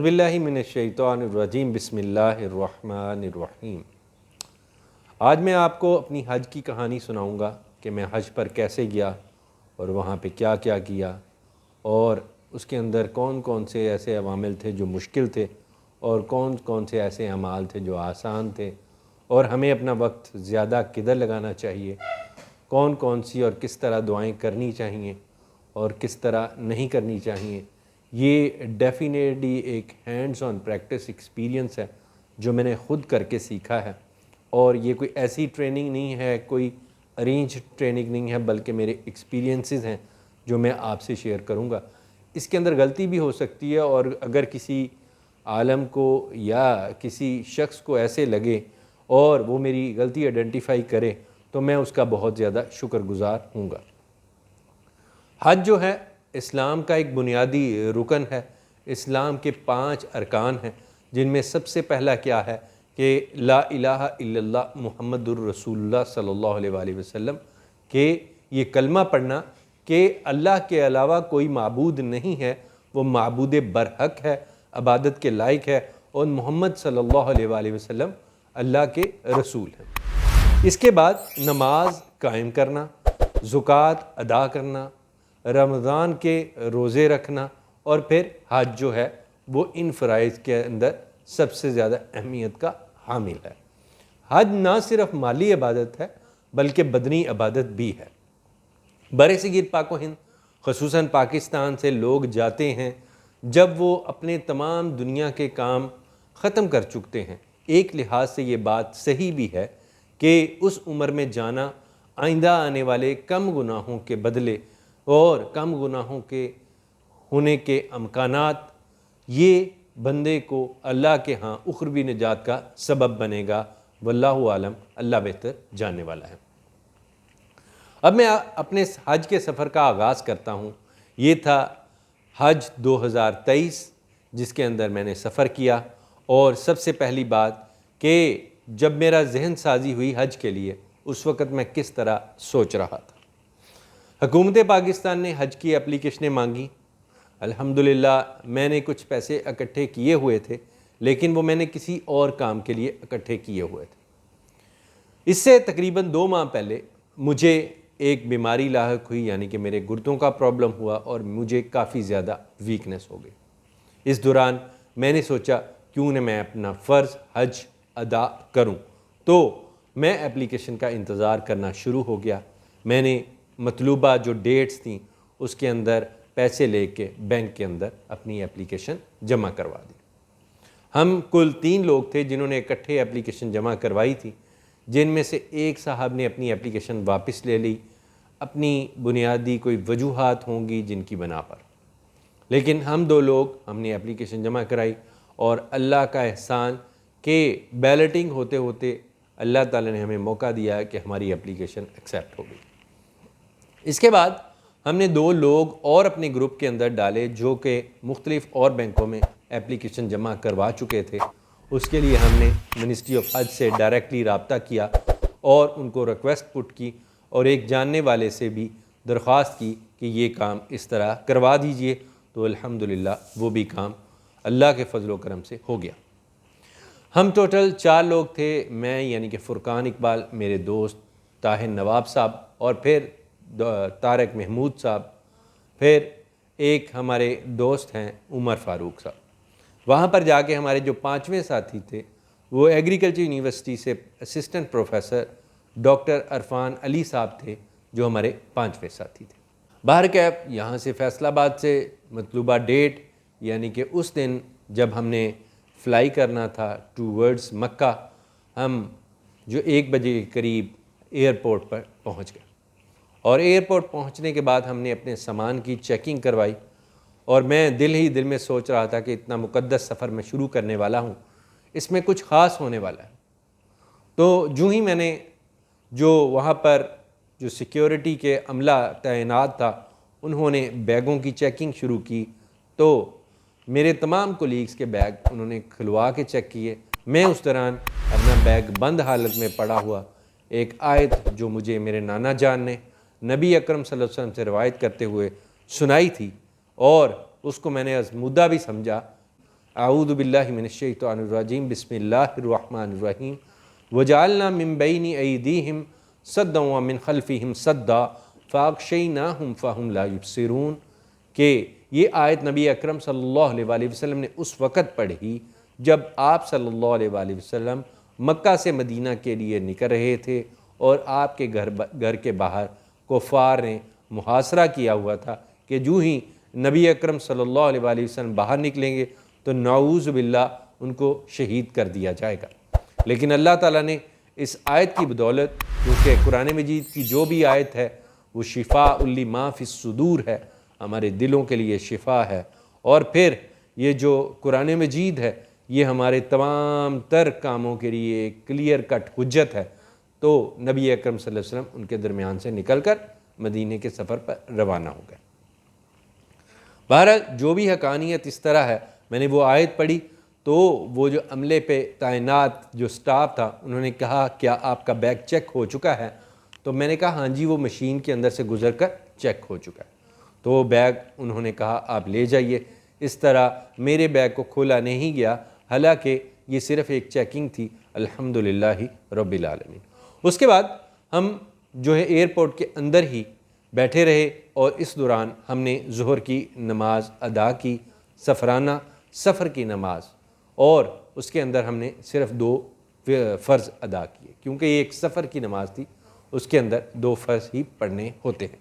اعوذ باللہ من الشیطان الرجیم بسم اللہ الرحمن الرحیم۔ آج میں آپ کو اپنی حج کی کہانی سناؤں گا کہ میں حج پر کیسے گیا اور وہاں پہ کیا کیا کیا، اور اس کے اندر کون کون سے ایسے عوامل تھے جو مشکل تھے اور کون کون سے ایسے اعمال تھے جو آسان تھے، اور ہمیں اپنا وقت زیادہ کدھر لگانا چاہیے، کون کون سی اور کس طرح دعائیں کرنی چاہیے اور کس طرح نہیں کرنی چاہیے۔ یہ ڈیفینیٹلی ایک ہینڈز آن پریکٹس ایکسپیرینس ہے جو میں نے خود کر کے سیکھا ہے، اور یہ کوئی ایسی ٹریننگ نہیں ہے، کوئی ارینج ٹریننگ نہیں ہے، بلکہ میرے ایکسپیرینسز ہیں جو میں آپ سے شیئر کروں گا۔ اس کے اندر غلطی بھی ہو سکتی ہے، اور اگر کسی عالم کو یا کسی شخص کو ایسے لگے اور وہ میری غلطی آئیڈینٹیفائی کرے تو میں اس کا بہت زیادہ شکر گزار ہوں گا۔ حج جو ہے اسلام کا ایک بنیادی رکن ہے۔ اسلام کے 5 ارکان ہیں، جن میں سب سے پہلا کیا ہے کہ لا الہ الا اللہ محمد الرسول اللہ صلی اللہ علیہ وآلہ وسلم، کہ یہ کلمہ پڑھنا کہ اللہ کے علاوہ کوئی معبود نہیں ہے، وہ معبود برحق ہے، عبادت کے لائق ہے، اور محمد صلی اللہ علیہ وآلہ وسلم اللہ کے رسول ہیں۔ اس کے بعد نماز قائم کرنا، زکوٰۃ ادا کرنا، رمضان کے روزے رکھنا، اور پھر حج جو ہے وہ ان فرائض کے اندر سب سے زیادہ اہمیت کا حامل ہے۔ حج نہ صرف مالی عبادت ہے بلکہ بدنی عبادت بھی ہے۔ برصغیر پاک و ہند خصوصاً پاکستان سے لوگ جاتے ہیں جب وہ اپنے تمام دنیا کے کام ختم کر چکتے ہیں۔ ایک لحاظ سے یہ بات صحیح بھی ہے کہ اس عمر میں جانا آئندہ آنے والے کم گناہوں کے بدلے اور کم گناہوں کے ہونے کے امکانات، یہ بندے کو اللہ کے ہاں اخروی نجات کا سبب بنے گا۔ واللہ عالم، اللہ بہتر جاننے والا ہے۔ اب میں اپنے حج کے سفر کا آغاز کرتا ہوں۔ یہ تھا حج 2023 جس کے اندر میں نے سفر کیا، اور سب سے پہلی بات کہ جب میرا ذہن سازی ہوئی حج کے لیے، اس وقت میں کس طرح سوچ رہا تھا۔ حکومت پاکستان نے حج کی اپلیکیشنیں مانگی۔ الحمدللہ میں نے کچھ پیسے اکٹھے کیے ہوئے تھے، لیکن وہ میں نے کسی اور کام کے لیے اکٹھے کیے ہوئے تھے۔ اس سے تقریباً 2 ماہ پہلے مجھے ایک بیماری لاحق ہوئی، یعنی کہ میرے گردوں کا پرابلم ہوا اور مجھے کافی زیادہ ویکنس ہو گئی۔ اس دوران میں نے سوچا کیوں نہ میں اپنا فرض حج ادا کروں، تو میں اپلیکیشن کا انتظار کرنا شروع ہو گیا۔ میں نے مطلوبہ جو ڈیٹس تھیں اس کے اندر پیسے لے کے بینک کے اندر اپنی اپلیکیشن جمع کروا دی۔ ہم کل 3 لوگ تھے جنہوں نے اکٹھے اپلیکیشن جمع کروائی تھی، جن میں سے ایک صاحب نے اپنی اپلیکیشن واپس لے لی، اپنی بنیادی کوئی وجوہات ہوں گی جن کی بنا پر، لیکن ہم 2 لوگ ہم نے اپلیکیشن جمع کرائی، اور اللہ کا احسان کہ بیلٹنگ ہوتے ہوتے اللہ تعالی نے ہمیں موقع دیا کہ ہماری اپلیکیشن ایکسیپٹ ہو گئی۔ اس کے بعد ہم نے 2 لوگ اور اپنے گروپ کے اندر ڈالے جو کہ مختلف اور بینکوں میں اپلیکیشن جمع کروا چکے تھے۔ اس کے لیے ہم نے منسٹری آف حج سے ڈائریکٹلی رابطہ کیا اور ان کو ریکویسٹ پٹ کی، اور ایک جاننے والے سے بھی درخواست کی کہ یہ کام اس طرح کروا دیجئے، تو الحمدللہ وہ بھی کام اللہ کے فضل و کرم سے ہو گیا۔ ہم ٹوٹل 4 لوگ تھے، میں یعنی کہ فرقان اقبال، میرے دوست طاہر نواب صاحب، اور پھر طارق محمود صاحب، پھر ایک ہمارے دوست ہیں عمر فاروق صاحب۔ وہاں پر جا کے ہمارے جو 5ویں ساتھی تھے وہ ایگریکلچر یونیورسٹی سے اسسٹنٹ پروفیسر ڈاکٹر عرفان علی صاحب تھے، جو ہمارے 5ویں ساتھی تھے۔ بہرکیف یہاں سے فیصل آباد سے مطلوبہ ڈیٹ یعنی کہ اس دن جب ہم نے فلائی کرنا تھا ٹوورڈز مکہ، ہم جو 1 بجے کے قریب ایئرپورٹ پر پہنچ گئے، اور ایئرپورٹ پہنچنے کے بعد ہم نے اپنے سامان کی چیکنگ کروائی، اور میں دل ہی دل میں سوچ رہا تھا کہ اتنا مقدس سفر میں شروع کرنے والا ہوں، اس میں کچھ خاص ہونے والا ہے۔ تو جو ہی میں نے جو وہاں پر جو سیکیورٹی کے عملہ تعینات تھا انہوں نے بیگوں کی چیکنگ شروع کی، تو میرے تمام کولیگز کے بیگ انہوں نے کھلوا کے چیک کیے۔ میں اس دوران اپنا بیگ بند حالت میں پڑا ہوا ایک آیت جو مجھے میرے نانا جان نے نبی اکرم صلی اللہ علیہ وسلم سے روایت کرتے ہوئے سنائی تھی، اور اس کو میں نے ازمودہ بھی سمجھا۔ اعوذ باللہ من الشیطان الرجیم بسم اللہ الرحمن الرحیم وجعلنا من بین ایدیہم صدا ومن خلفہم صدا فاغشیناہم فہم لا یبصرون، کہ یہ آیت نبی اکرم صلی اللہ علیہ وآلہ وسلم نے اس وقت پڑھی جب آپ صلی اللہ علیہ وآلہ وسلم مکہ سے مدینہ کے لیے نکل رہے تھے اور آپ کے گھر کے باہر کفار نے محاصرہ کیا ہوا تھا کہ جو ہی نبی اکرم صلی اللہ علیہ وآلہ وسلم باہر نکلیں گے تو نعوذ باللہ ان کو شہید کر دیا جائے گا۔ لیکن اللہ تعالیٰ نے اس آیت کی بدولت، کیونکہ قرآن مجید کی جو بھی آیت ہے وہ شفاء لما فی الصدور ہے، ہمارے دلوں کے لیے شفا ہے، اور پھر یہ جو قرآن مجید ہے یہ ہمارے تمام تر کاموں کے لیے ایک کلیئر کٹ حجت ہے، تو نبی اکرم صلی اللہ علیہ وسلم ان کے درمیان سے نکل کر مدینے کے سفر پر روانہ ہو گئے۔ بہرحال جو بھی حقانیت اس طرح ہے، میں نے وہ آیت پڑھی تو وہ جو عملے پہ تعینات جو سٹاف تھا انہوں نے کہا کیا آپ کا بیگ چیک ہو چکا ہے؟ تو میں نے کہا ہاں جی، وہ مشین کے اندر سے گزر کر چیک ہو چکا ہے۔ تو وہ بیگ انہوں نے کہا آپ لے جائیے۔ اس طرح میرے بیگ کو کھولا نہیں گیا، حالانکہ یہ صرف ایک چیکنگ تھی، الحمدللہ رب العالمین۔ اس کے بعد ہم جو ہے ایئرپورٹ کے اندر ہی بیٹھے رہے اور اس دوران ہم نے ظہر کی نماز ادا کی، سفرانہ سفر کی نماز، اور اس کے اندر ہم نے صرف 2 فرض ادا کیے، کیونکہ یہ ایک سفر کی نماز تھی، اس کے اندر 2 فرض ہی پڑھنے ہوتے ہیں۔